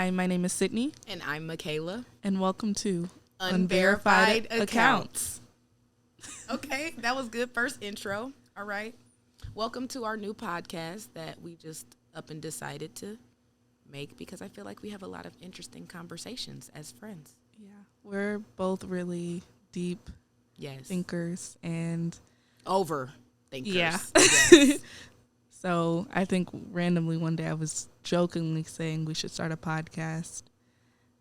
Hi, my name is Sydney. And I'm Michaela. And welcome to Unverified Accounts. Okay, that was good. First intro. All right. Welcome to our new podcast that we just up and decided to make because I feel like we have a lot of interesting conversations as friends. Yeah, we're both really deep thinkers and overthinkers. Yeah. Yes. So I think randomly one day I was jokingly saying we should start a podcast.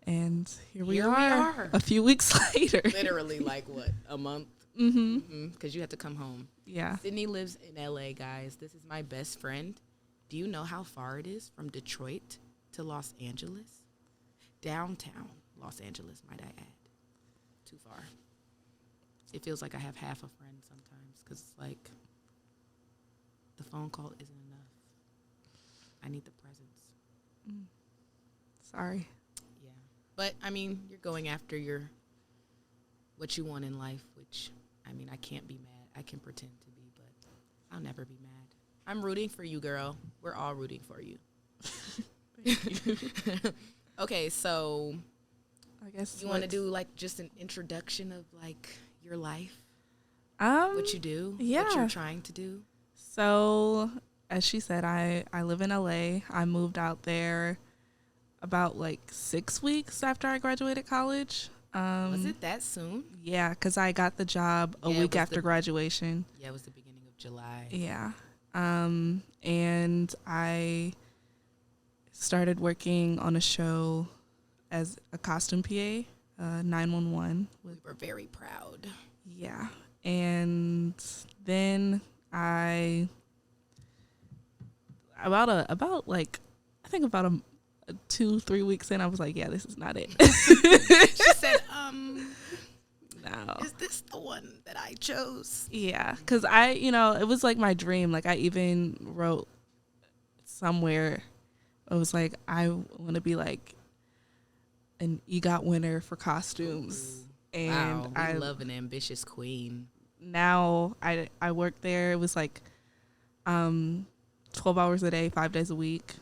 And here we are a few weeks later. Literally like what, a month? Mm-hmm. Because you had to come home. Yeah. Sydney lives in LA, guys. This is my best friend. Do you know how far it is from Detroit to Los Angeles? Downtown Los Angeles, might I add. Too far. It feels like I have half a friend sometimes because it's like the phone call isn't enough. I need the presence. Sorry. Yeah. But, I mean, you're going after what you want in life, which, I mean, I can't be mad. I can pretend to be, but I'll never be mad. I'm rooting for you, girl. We're all rooting for you. Thank you. Okay, so I guess you want to do, like, just an introduction of, like, your life? What you do? Yeah. What you're trying to do? So, as she said, I live in LA. I moved out there about like 6 weeks after I graduated college. Was it that soon? Yeah, because I got the job a week after graduation. Yeah, it was the beginning of July. Yeah. And I started working on a show as a costume PA, 911. We were very proud. Yeah. And then about 2-3 weeks in, I was like, yeah, this is not it. She said, no. Is this the one that I chose? Yeah, because it was like my dream. Like I even wrote somewhere, it was like, I want to be like an EGOT winner for costumes. Ooh. And wow, I love an ambitious queen. Now I work there. It was like 12 hours a day, 5 days a week,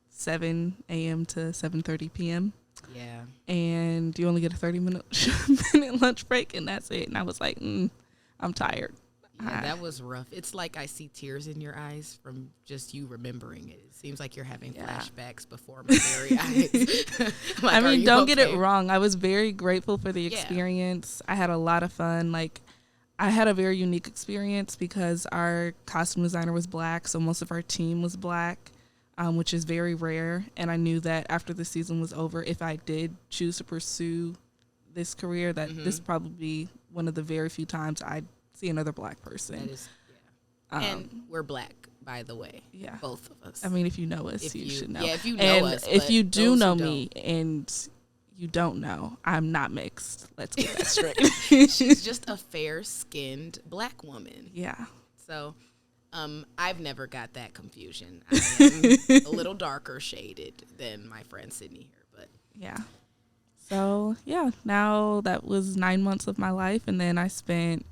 7 a.m. to 7:30 p.m. Yeah. And you only get a 30-minute lunch break, and that's it. And I was like, I'm tired. Yeah, that was rough. It's like I see tears in your eyes from just you remembering it. It seems like you're having flashbacks before my very eyes. Like, I mean, don't get it wrong. I was very grateful for the experience. I had a lot of fun. Like, I had a very unique experience because our costume designer was Black, so most of our team was Black, which is very rare. And I knew that after the season was over, if I did choose to pursue this career, that this probably be one of the very few times I'd see another Black person. That is, and we're Black, by the way. Yeah. Both of us. I mean, if you know us, you should know. Yeah, if you know us. If you do know me and you don't know, I'm not mixed. Let's get that straight. She's just a fair-skinned Black woman. Yeah. So, I've never got that confusion. I am a little darker shaded than my friend Sydney here, but yeah. So yeah, now that was 9 months of my life, and then I spent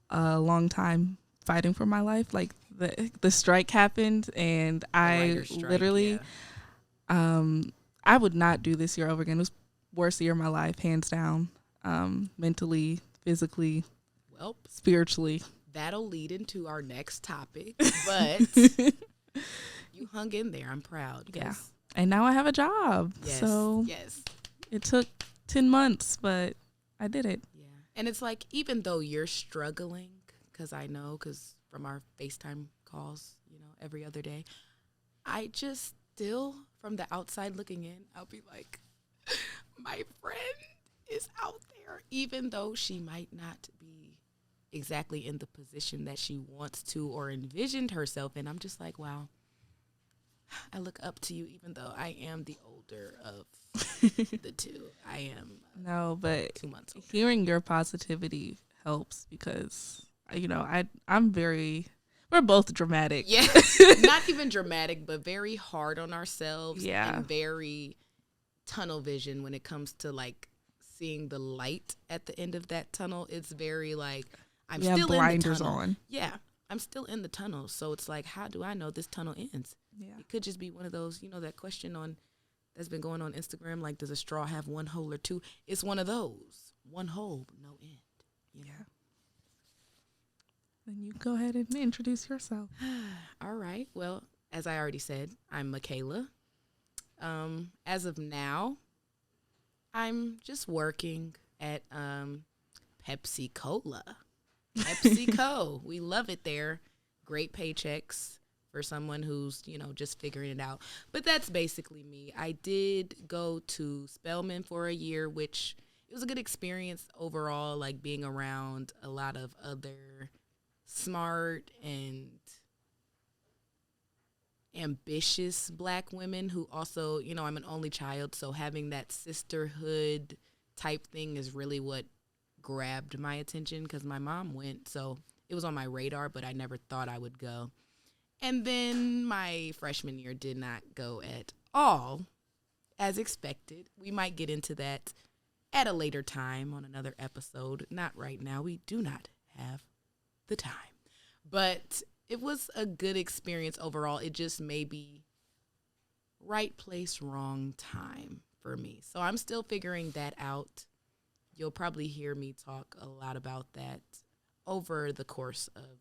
a long time fighting for my life. Like the strike happened, and I literally, I would not do this year over again. It was worst year of my life, hands down. Mentally, physically, spiritually. That'll lead into our next topic, but you hung in there. I'm proud. Yeah. And now I have a job. Yes, so it took 10 months, but I did it. Yeah. And it's like, even though you're struggling, because from our FaceTime calls, every other day, I just still, from the outside looking in, I'll be like, my friend is out there, even though she might not be exactly in the position that she wants to or envisioned herself in. I'm just like, wow, I look up to you, even though I am the older of the two. I am but 2 months older. Hearing your positivity helps because, we're both dramatic. Yeah, not even dramatic, but very hard on ourselves. Yeah. And very tunnel vision when it comes to, like, seeing the light at the end of that tunnel. It's very, like, I'm still in the tunnel. Blinders on. Yeah, I'm still in the tunnel. So it's like, how do I know this tunnel ends? Yeah. It could just be one of those, that question on that's been going on Instagram, like, does a straw have one hole or two? It's one of those. One hole, no end. You know? Then you go ahead and introduce yourself. All right. Well, as I already said, I'm Michaela. As of now, I'm just working at Pepsi Cola. PepsiCo. We love it there. Great paychecks for someone who's, just figuring it out. But that's basically me. I did go to Spelman for a year, which it was a good experience overall, like being around a lot of other smart and ambitious Black women who also, I'm an only child, so having that sisterhood type thing is really what grabbed my attention because my mom went, so it was on my radar, but I never thought I would go. And then my freshman year did not go at all as expected. We might get into that at a later time on another episode. Not right now. We do not have the time. But it was a good experience overall. It just may be right place, wrong time for me. So I'm still figuring that out. You'll probably hear me talk a lot about that over the course of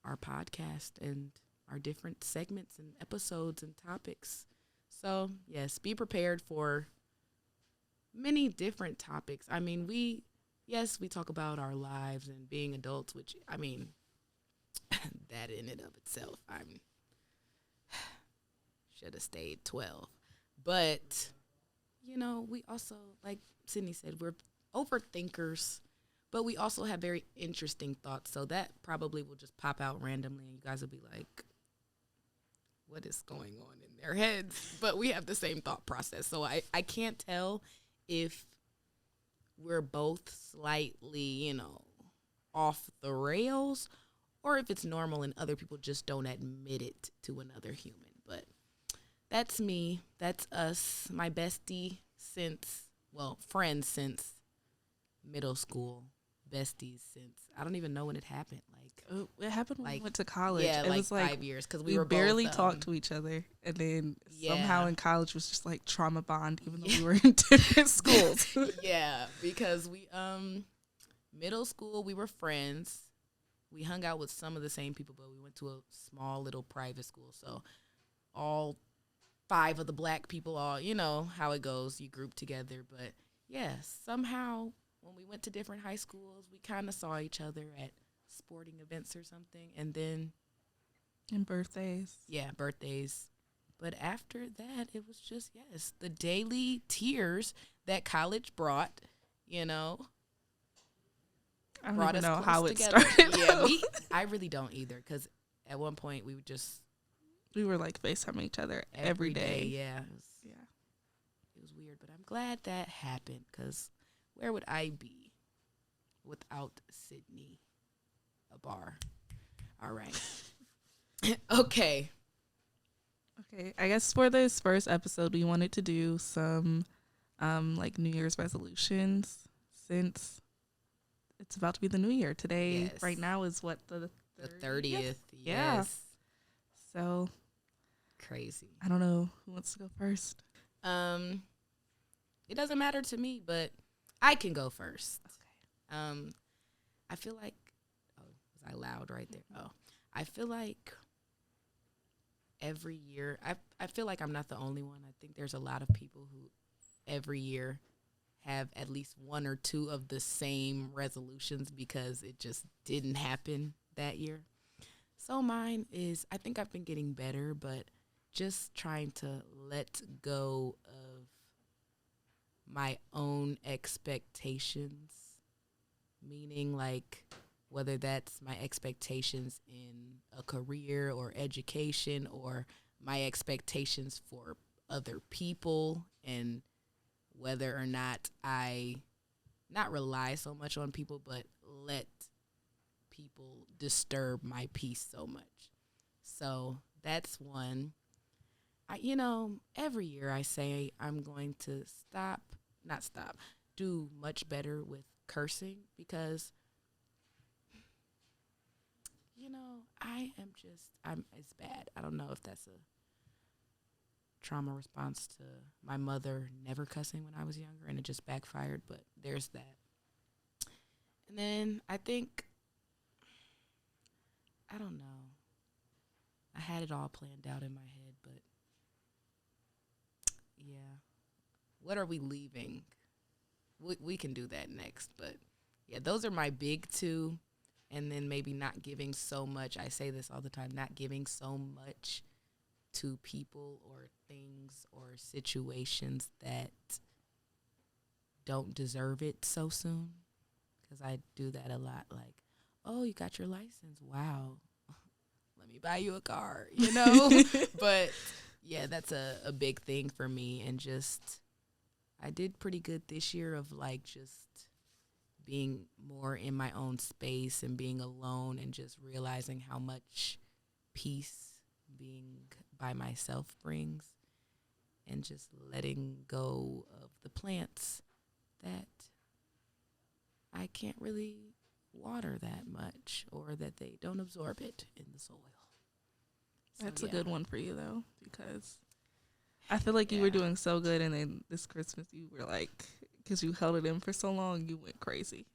our podcast and our different segments and episodes and topics. So, yes, be prepared for many different topics. I mean, we talk about our lives and being adults, which, I mean, that in and of itself, should have stayed 12. But, we also, like Sydney said, we're overthinkers, but we also have very interesting thoughts. So that probably will just pop out randomly, and you guys will be like, what is going on in their heads? But we have the same thought process. So I can't tell if we're both slightly, off the rails, or if it's normal and other people just don't admit it to another human. But that's me. That's us. My bestie friends since middle school. Besties since, I don't even know when it happened. It happened when we went to college. Yeah, it was 5 years because we were barely both, talked to each other, and then yeah. somehow in college was just like trauma bond, even though we were in different schools. Yeah, because we middle school we were friends. We hung out with some of the same people, but we went to a small little private school, so all 5 of the Black people, all how it goes, you group together. But yeah, somehow when we went to different high schools, we kind of saw each other at sporting events or something, and then and birthdays. Yeah, birthdays. But after that, it was just, the daily tears that college brought, I don't brought even us know close how it together. started. Yeah, I really don't either, because at one point we were like FaceTiming each other every day. Yeah. It was weird, but I'm glad that happened, because where would I be without Sydney? A bar. All right. Okay. I guess for this first episode, we wanted to do some like New Year's resolutions, since it's about to be the new year. Today, right now, is what, the 30th? Yeah. Yes. So crazy. I don't know who wants to go first. It doesn't matter to me, but I can go first. Okay. I feel like, was I loud right there? Oh, I feel like every year, I feel like I'm not the only one. I think there's a lot of people who every year have at least 1 or 2 of the same resolutions because it just didn't happen that year. So mine is, I think I've been getting better, but just trying to let go of my own expectations, meaning like whether that's my expectations in a career or education, or my expectations for other people, and whether or not I not rely so much on people, but let people disturb my peace so much. So that's one. Every year I say I'm going to do much better with cursing, because it's bad. I don't know if that's trauma response to my mother never cussing when I was younger, and it just backfired, but there's that. And then I think, I don't know. I had it all planned out in my head, but yeah. What are we leaving? We can do that next, but yeah, those are my big two. And then maybe not giving so much. I say this all the time, not giving so much to people or things or situations that don't deserve it so soon. Because I do that a lot. Like, oh, you got your license. Wow. Let me buy you a car, you know? But yeah, that's a big thing for me. And just, I did pretty good this year of like just being more in my own space and being alone and just realizing how much peace being by myself brings, and just letting go of the plants that I can't really water that much or that they don't absorb it in the soil. That's a good one for you, though, because I feel like you were doing so good, and then this Christmas you were like, because you held it in for so long, you went crazy.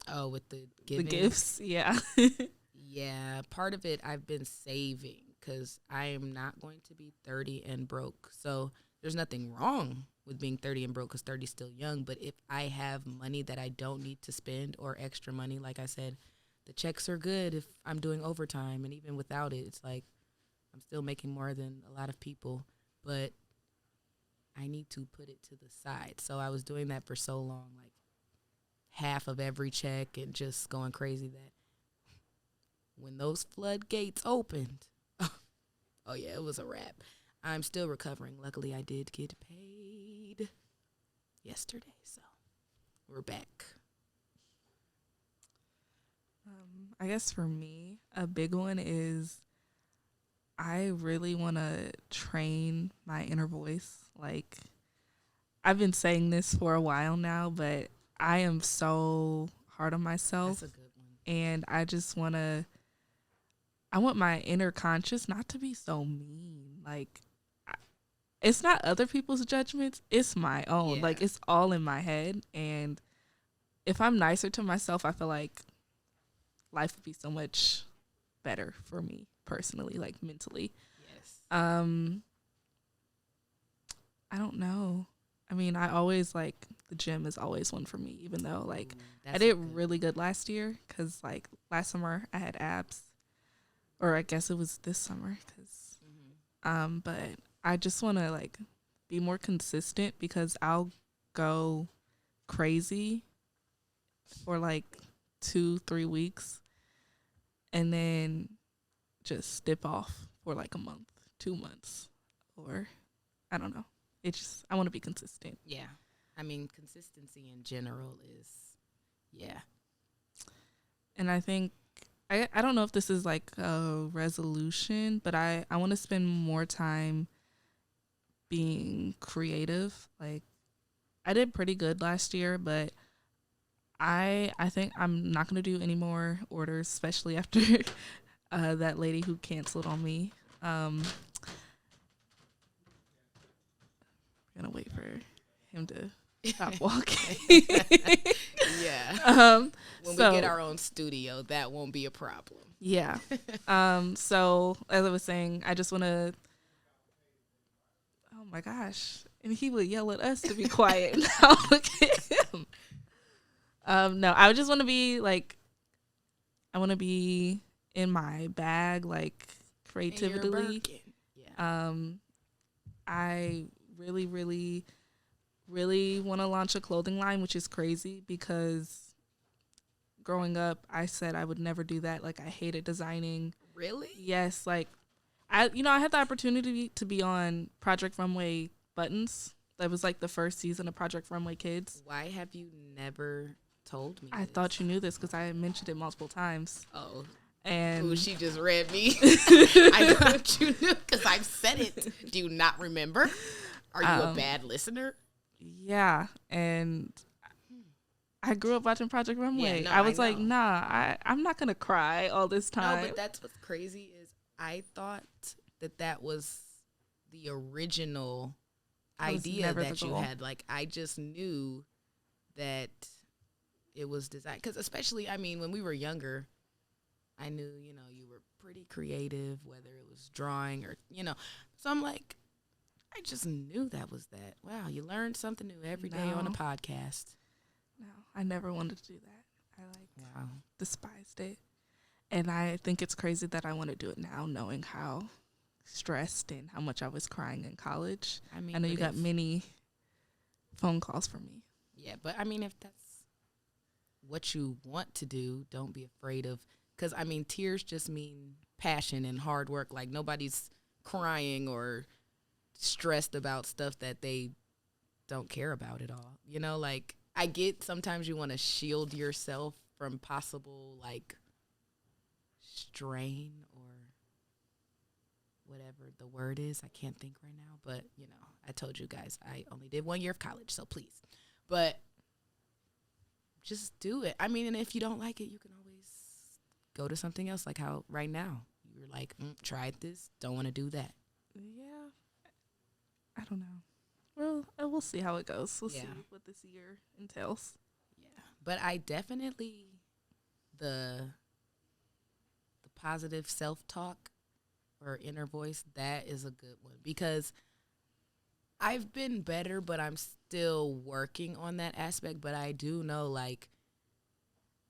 Oh, with the giving? The gifts, yeah. Yeah, part of it I've been saving because I am not going to be 30 and broke. So there's nothing wrong with being 30 and broke because 30 is still young. But if I have money that I don't need to spend or extra money, like I said, the checks are good if I'm doing overtime. And even without it, it's like I'm still making more than a lot of people. But I need to put it to the side. So I was doing that for so long, like half of every check and just going crazy that when those floodgates opened, oh yeah, it was a wrap. I'm still recovering. Luckily, I did get paid yesterday, so we're back. I guess for me, a big one is I really want to train my inner voice. Like, I've been saying this for a while now, but I am so hard on myself. That's a good one. And I just want to, I want my inner conscious not to be so mean. Like, it's not other people's judgments. It's my own. Yeah. Like, it's all in my head. And if I'm nicer to myself, I feel like life would be so much better for me personally, like mentally. Yes. I don't know. I mean, I always like the gym is always one for me, even though like I did really good last year because like last summer I had abs, or I guess it was this summer because, but I just want to like be more consistent because I'll go crazy for like 2-3 weeks and then just dip off for like a month, 2 months, or I don't know. It just, I want to be consistent. Yeah. I mean, consistency in general is, yeah. And I think, I don't know if this is like a resolution, but I want to spend more time being creative. Like, I did pretty good last year, but I think I'm not going to do any more orders, especially after that lady who canceled on me. I'm going to wait for him to stop walking. Yeah. When we get our own studio, that won't be a problem. Yeah. So as I was saying, I just want to, oh my gosh. And he would yell at us to be quiet. Now look at him. No, I just want to be like, I want to be in my bag, like creatively. Yeah. I really, really, really want to launch a clothing line, which is crazy because growing up, I said I would never do that. Like, I hated designing. Really? Yes. Like, I had the opportunity to be on Project Runway Buttons. That was like the first season of Project Runway Kids. Why have you never told me I thought you knew this because I mentioned it multiple times. Oh. And ooh, she just read me. I thought you knew because I've said it. Do you not remember? Are you a bad listener? Yeah. And I grew up watching Project Runway. Yeah, no, I was like, nah, I'm not going to cry all this time. No, but that's what's crazy is I thought that was the original That was idea never the that you goal. had. Like, I just knew that it was designed. Because especially, I mean, when we were younger, I knew, you were pretty creative, whether it was drawing or, So I'm like, I just knew that was that. Wow, you learn something new every day on a No. podcast. No, I never wanted to do that. I Wow. despised it. And I think it's crazy that I want to do it now, knowing how stressed and how much I was crying in college. I mean, I know you but got many phone calls from me. Yeah, but I mean, if that's what you want to do, don't be afraid of, because I mean, tears just mean passion and hard work. Like, nobody's crying or stressed about stuff that they don't care about at all. Like, I get sometimes you want to shield yourself from possible, like, strain or whatever the word is. I can't think right now, but, I told you guys, I only did 1 year of college, so please. But just do it. I mean, and if you don't like it, you can always go to something else, like how right now you're like, tried this, don't want to do that. Yeah. I don't know. Well, we'll see how it goes. We'll Yeah. see what this year entails. Yeah. But I definitely, the positive self-talk or inner voice, that is a good one, because I've been better, but I'm still working on that aspect. But I do know, like,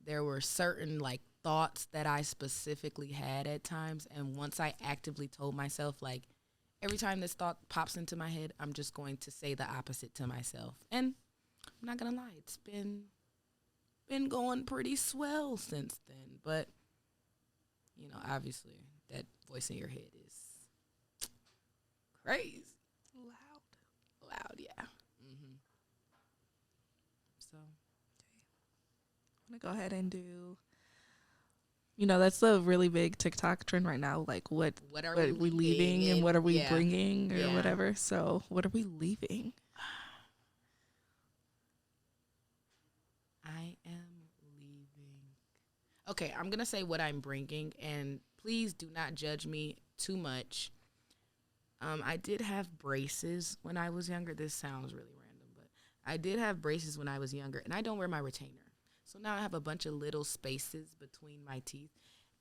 there were certain, like, thoughts that I specifically had at times. And once I actively told myself, like, every time this thought pops into my head, I'm just going to say the opposite to myself. And I'm not going to lie, it's been going pretty swell since then. But, obviously, that voice in your head is crazy. Loud, yeah. Mm-hmm. So, I'm going to go ahead and do, that's a really big TikTok trend right now. Like, what what are we leaving and what are we yeah. bringing or Yeah. whatever. So, what are we leaving? I am leaving. Okay, I'm going to say what I'm bringing, and please do not judge me too much. I did have braces when I was younger. This sounds really random, but I did have braces when I was younger, and I don't wear my retainer. So now I have a bunch of little spaces between my teeth,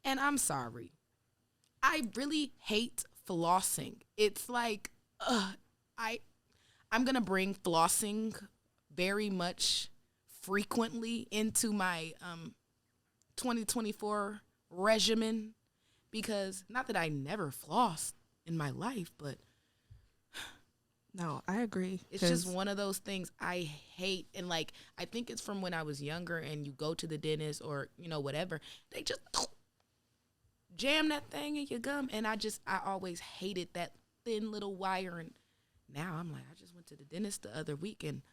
and I'm sorry. I really hate flossing. It's like, I'm going to bring flossing very much frequently into my 2024 regimen, because not that I never flossed in my life, but No, I agree. it's just one of those things I hate. And, like, I think it's from when I was younger and you go to the dentist or, whatever, they just jam that thing in your gum. And I always hated that thin little wire. And now I'm like, I just went to the dentist the other week and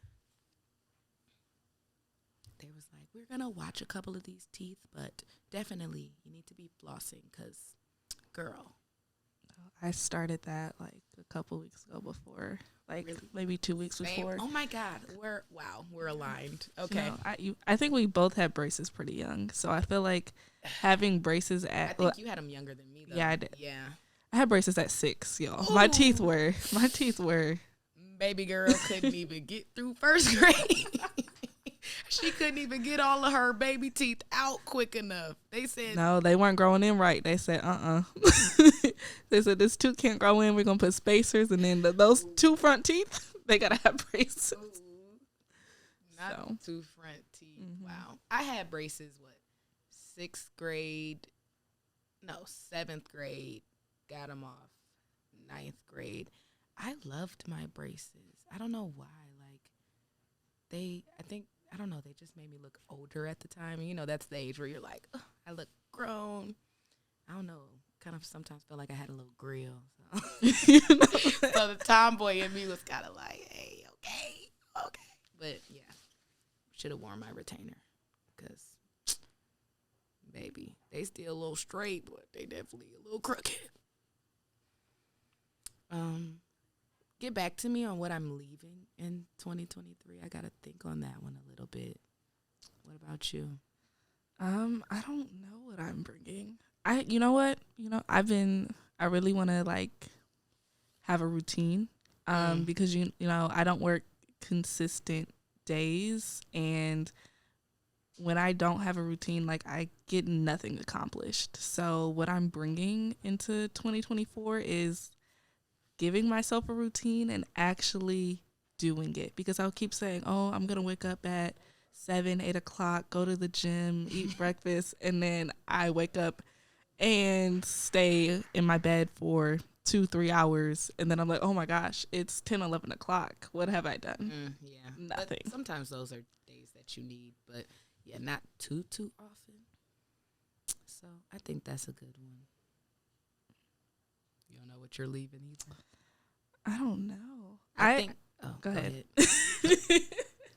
they was like, we're going to watch a couple of these teeth, but definitely you need to be flossing because, girl. I started that like a couple weeks ago before, like Really? maybe 2 weeks before. Oh my God. We're aligned. Okay. I think we both had braces pretty young. So I feel like having braces I at, think you had them younger than me, though. Yeah, I did. Yeah. I had braces at 6, y'all. Ooh. My teeth were. Baby girl couldn't even get through first grade. She couldn't even get all of her baby teeth out quick enough. They said, No, they weren't growing in right. They said, They said, this tooth can't grow in. We're going to put spacers. And then those 2 front teeth, they got to have braces. not 2 front teeth. Mm-hmm. Wow. I had braces, 7th grade. Got them off 9th grade. I loved my braces. I don't know why. Like, they just made me look older at the time. That's the age where you're like, I look grown. I don't know. Kind of sometimes felt like I had a little grill. So, so the tomboy in me was kind of like, hey, okay. But, yeah, should have worn my retainer because, baby, they still a little straight, but they definitely a little crooked. Get back to me on what I'm leaving in 2023. I got to think on that one a little bit. What about you? I don't know what I'm bringing. You know what? I really want to, like, have a routine because you know I don't work consistent days, and when I don't have a routine, like I get nothing accomplished. So what I'm bringing into 2024 is giving myself a routine and actually doing it, because I'll keep saying, oh, I'm going to wake up at 7, 8 o'clock, go to the gym, eat breakfast. And then I wake up and stay in my bed for 2-3 hours. And then I'm like, oh my gosh, it's 10, 11 o'clock. What have I done? Yeah. Nothing. But sometimes those are days that you need, but yeah, not too often. So I think that's a good one. You don't know what you're leaving either? I don't know. I think. Oh, go ahead.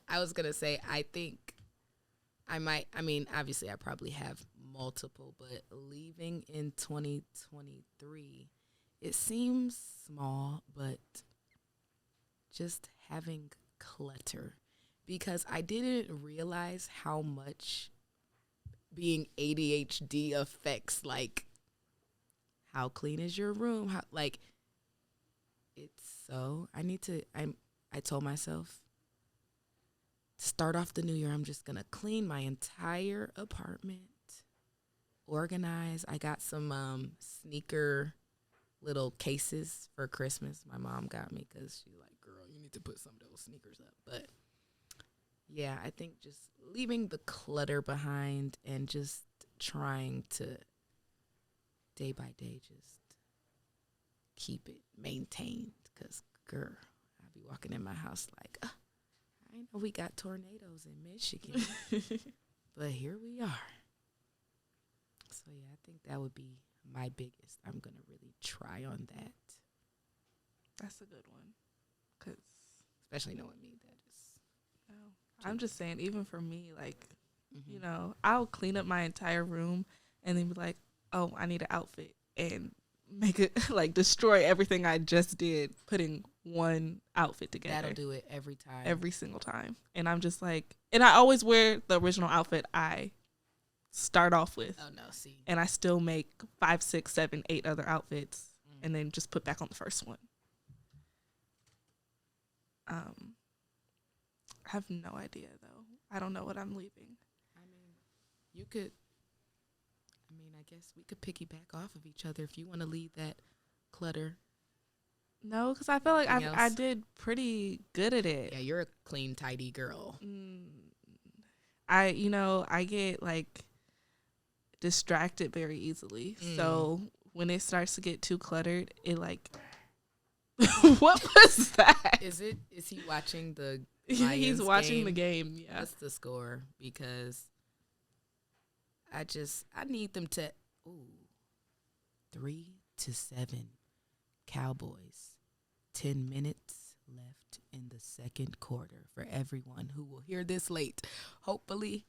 I was gonna say I think I might. I mean, obviously, I probably have multiple, but leaving in 2023, it seems small, but just having clutter, because I didn't realize how much being ADHD affects, like, how clean is your room? How, like, it's so, I told myself, to start off the new year, I'm just going to clean my entire apartment, organize. I got some sneaker little cases for Christmas. My mom got me because she's like, girl, you need to put some of those sneakers up. But, yeah, I think just leaving the clutter behind and just trying to, day by day, just keep it maintained. Because, girl, I'll be walking in my house like, I know we got tornadoes in Michigan, but here we are. So, yeah, I think that would be my biggest. I'm going to really try on that. That's a good one. 'Cause especially knowing me, that is. No, I'm just saying, even for me, like, you know, I'll clean up my entire room and then be like, oh, I need an outfit, and make it, like, destroy everything I just did putting one outfit together. That'll do it every time. Every single time. And I'm just like, and I always wear the original outfit I start off with. Oh, no, see. And I still make 5, 6, 7, 8 other outfits and then just put back on the first one. I have no idea, though. I don't know what I'm leaving. I mean, you could, I guess we could piggyback off of each other if you want to leave that clutter. No, because I feel like I did pretty good at it. Yeah, you're a clean, tidy girl. I get, like, distracted very easily. So when it starts to get too cluttered, it, like, what was that? Is he watching the Lions He's watching game? The game, yeah. What's the score? Because I need them to 3-7 Cowboys. 10 minutes left in the second quarter for everyone who will hear this late. Hopefully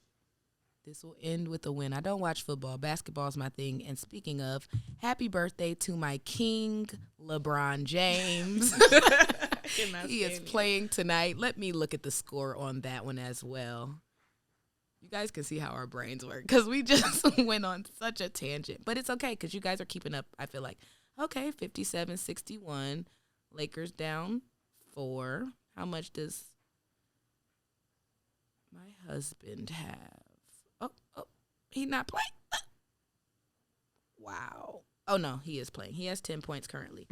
this will end with a win. I don't watch football. Basketball is my thing. And speaking of, happy birthday to my king, LeBron James. He is playing tonight. Let me look at the score on that one as well. You guys can see how our brains work, because we just went on such a tangent. But it's okay, because you guys are keeping up, I feel like. Okay, 57-61. Lakers down 4. How much does my husband have? Oh, he not playing? Wow. Oh, no, he is playing. He has 10 points currently.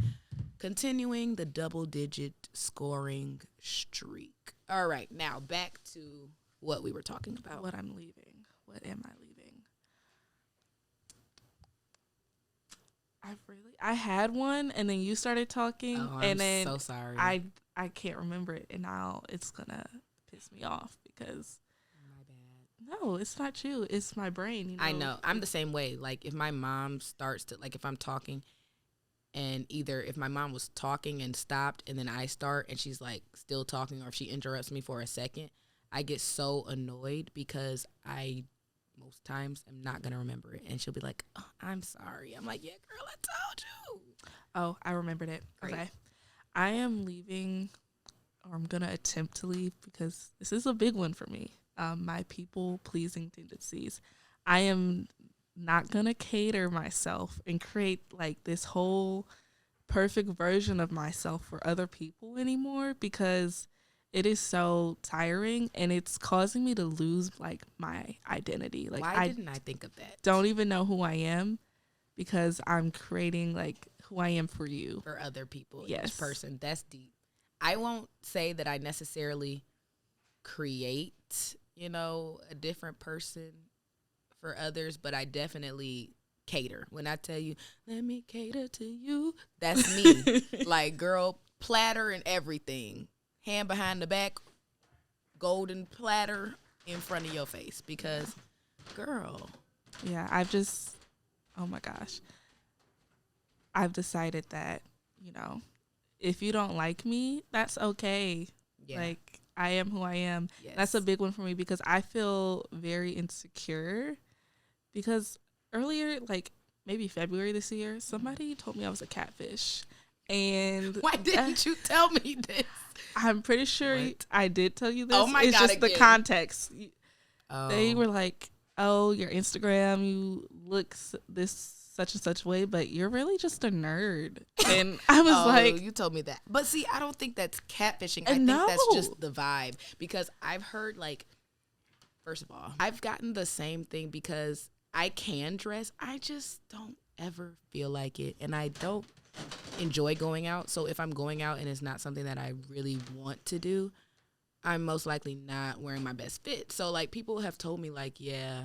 Continuing the double-digit scoring streak. All right, now back to what we were talking about. What I'm leaving. What am I leaving? I had one, and then you started talking, and then so sorry. I can't remember it, and now it's gonna piss me off because my bad. No, it's not you. It's my brain. You know? I know. I'm the same way. Like, if my mom starts to, like, if I'm talking, and either if my mom was talking and stopped, and then I start, and she's like still talking, or if she interrupts me for a second, I get so annoyed because I most times I'm not gonna remember it, and she'll be like, oh, I'm sorry. I'm like, yeah, girl, I told you. Oh, I remembered it. Great. Okay, I am leaving, or I'm gonna attempt to leave, because this is a big one for me. My people pleasing tendencies. I am not gonna cater myself and create, like, this whole perfect version of myself for other people anymore because it is so tiring and it's causing me to lose like my identity. Like Why didn't I think of that? Don't even know who I am because I'm creating like who I am for you. For other people. Yes. Each person. That's deep. I won't say that I necessarily create, a different person for others, but I definitely cater. When I tell you, let me cater to you, that's me. Like, girl, platter and everything. Hand behind the back, golden platter in front of your face. Because, girl. Yeah, oh my gosh. I've decided that, if you don't like me, that's okay. Yeah. Like, I am who I am. Yes. That's a big one for me because I feel very insecure because earlier, like maybe February this year, somebody told me I was a catfish. And why didn't you tell me this? I'm pretty sure I did tell you this. Oh my God, it's just again. The context. Oh. They were like, oh, your Instagram, you look this such and such way, but you're really just a nerd. And I was like, you told me that. But see, I don't think that's catfishing. I think that's just the vibe because I've heard like, first of all, I've gotten the same thing because I can dress. I just don't ever feel like it. And I don't enjoy going out. So if I'm going out and it's not something that I really want to do, I'm most likely not wearing my best fit. So like people have told me like, yeah,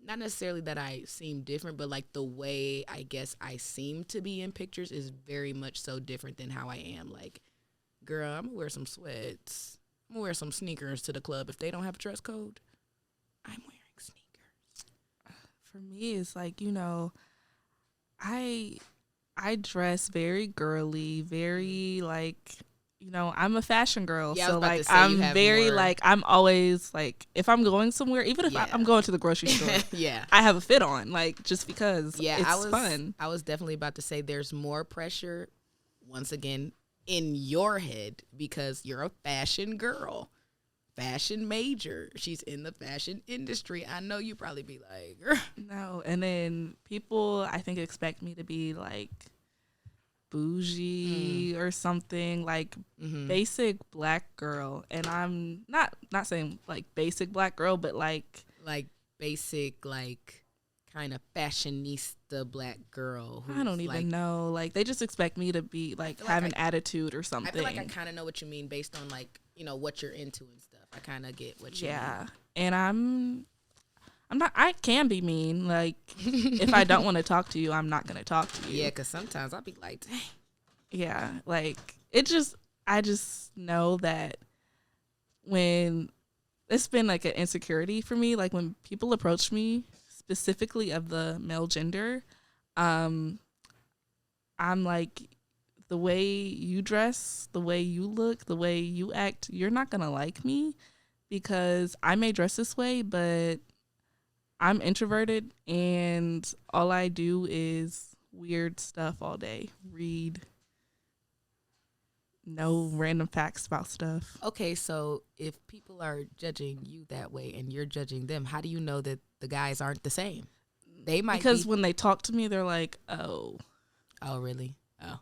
not necessarily that I seem different, but like the way I guess I seem to be in pictures is very much so different than how I am. Like, girl, I'm gonna wear some sweats. I'm gonna wear some sneakers to the club. If they don't have a dress code, I'm wearing sneakers. For me, it's like, I dress very girly, very like, I'm a fashion girl. Yeah, so like I'm very like I'm always like if I'm going somewhere, even if I'm going to the grocery store, yeah, I have a fit on, like just because it's fun. I was definitely about to say there's more pressure once again in your head because you're a fashion girl. Fashion major. She's in the fashion industry. I know you probably be like, no. And then people, I think, expect me to be like bougie or something, like basic black girl. And I'm not saying like basic black girl, but like basic, like kind of fashionista black girl. I don't even know. Like they just expect me to be like have an attitude or something. I feel like I kind of know what you mean based on like, what you're into and stuff. I kind of get what you mean. And I'm not, I can be mean. Like, if I don't want to talk to you, I'm not going to talk to you. Yeah, because sometimes I'll be like, dang. Yeah, like, I just know that when it's been like an insecurity for me, like when people approach me specifically of the male gender, I'm like, the way you dress, the way you look, the way you act, you're not going to like me because I may dress this way, but I'm introverted and all I do is weird stuff all day. Read. No random facts about stuff. Okay, so if people are judging you that way and you're judging them, how do you know that the guys aren't the same? They might because when they talk to me, they're like, oh. Oh, really? Oh.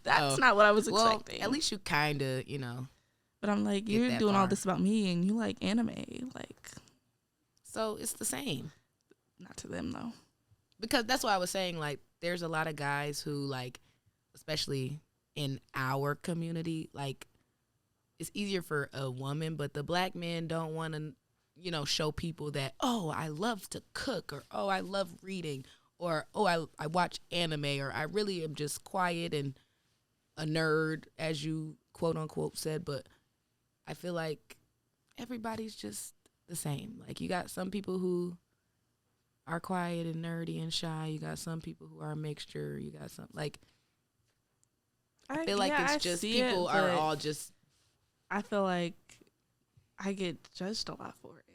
That's not what I was expecting. Well, at least you kind of, But I'm like, you're doing all this about me and you like anime. Like, so it's the same. Not to them, though. Because that's why I was saying, like, there's a lot of guys who, like, especially in our community, like, it's easier for a woman, but the black men don't want to, show people that, oh, I love to cook, or, oh, I love reading, or, oh, I watch anime, or I really am just quiet and a nerd, as you quote unquote said. But I feel like everybody's just the same. Like, you got some people who are quiet and nerdy and shy. You got some people who are a mixture. You got some, like, I feel like it's just people are all just. I feel like I get judged a lot for it.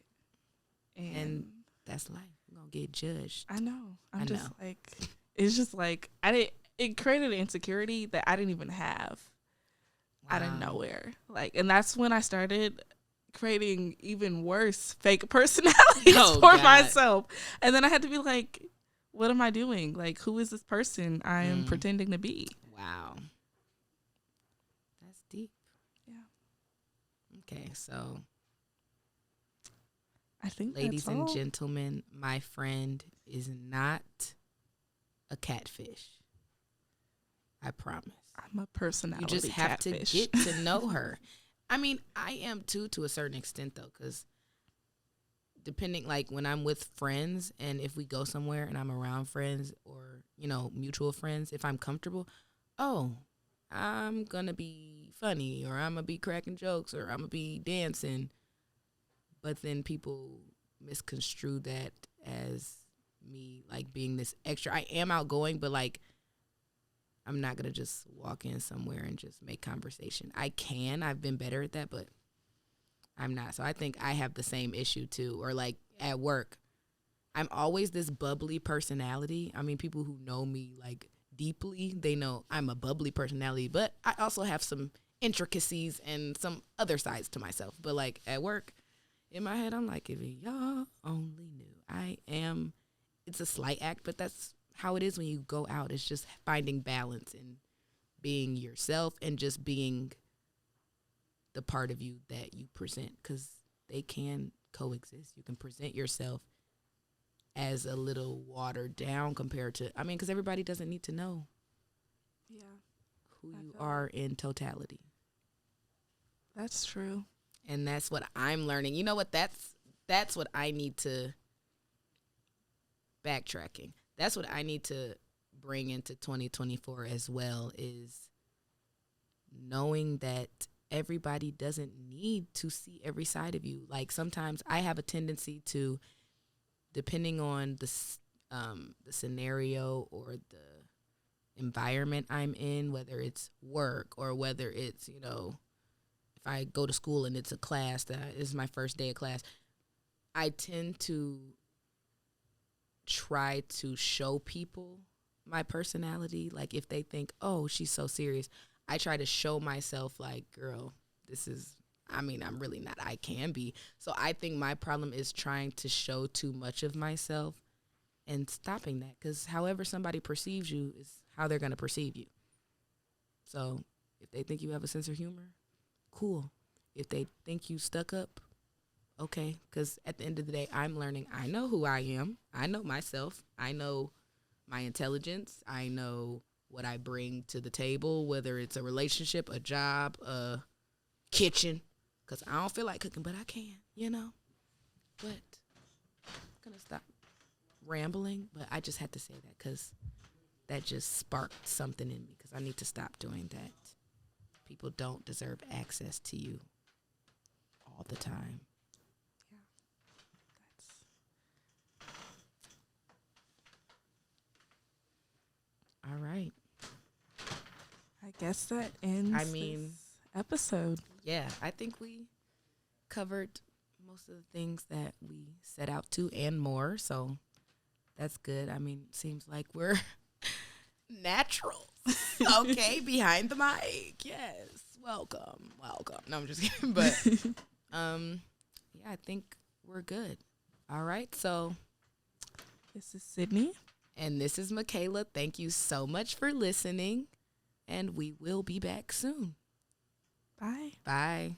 And that's life. You're going to get judged. I know. I'm just like, it's just like, it created an insecurity that I didn't even have out of nowhere. Like, and that's when I started creating even worse fake personalities for myself. And then I had to be like, what am I doing? Like, who is this person I am pretending to be? Wow. That's deep. Yeah. Okay, so I think ladies that's and all. gentlemen, my friend is not a catfish. I promise. I'm a personality You just have catfish. to get to know her. I mean, I am too, to a certain extent, though, because depending, like when I'm with friends and if we go somewhere and I'm around friends or, you know, mutual friends, if I'm comfortable, oh, I'm going to be funny or I'm going to be cracking jokes or I'm going to be dancing. But then people misconstrue that as me, like, being this extra. I am outgoing, but, like, I'm not going to just walk in somewhere and just make conversation. I can. I've been better at that, but I'm not. So I think I have the same issue, too. Or, like, at work, I'm always this bubbly personality. I mean, people who know me, like, deeply, they know I'm a bubbly personality. But I also have some intricacies and some other sides to myself. But, like, at work, in my head, I'm like, if y'all only knew. I am. It's a slight act, but that's how it is when you go out. It's just finding balance and being yourself and just being the part of you that you present, because they can coexist. You can present yourself as a little watered down compared to, I mean, because everybody doesn't need to know who you are in totality. That's true. And that's what I'm learning. You know what? That's what I need to, backtracking. That's what I need to bring into 2024 as well, is knowing that everybody doesn't need to see every side of you. Like, sometimes I have a tendency to, depending on the scenario or the environment I'm in, whether it's work or whether it's, you know, if I go to school and it's a class that is my first day of class, I tend to try to show people my personality. Like, if they think, oh, she's so serious, I try to show myself like, girl, this is, I mean, I'm really not. I can be. So I think my problem is trying to show too much of myself and stopping that, because however somebody perceives you is how they're going to perceive you. So if they think you have a sense of humor, cool. If they think you stuck up, okay, because at the end of the day, I'm learning. I know who I am. I know myself. I know my intelligence. I know what I bring to the table, whether it's a relationship, a job, a kitchen, because I don't feel like cooking, but I can, you know. But I'm going to stop rambling, but I just had to say that because that just sparked something in me, because I need to stop doing that. People don't deserve access to you all the time. All right. I guess that ends this episode. Yeah, I think we covered most of the things that we set out to and more, so that's good. I mean, it seems like we're natural. Okay, behind the mic. Yes. Welcome. No, I'm just kidding. But yeah, I think we're good. All right. So this is Sydney. And this is Michaela. Thank you so much for listening. And we will be back soon. Bye. Bye.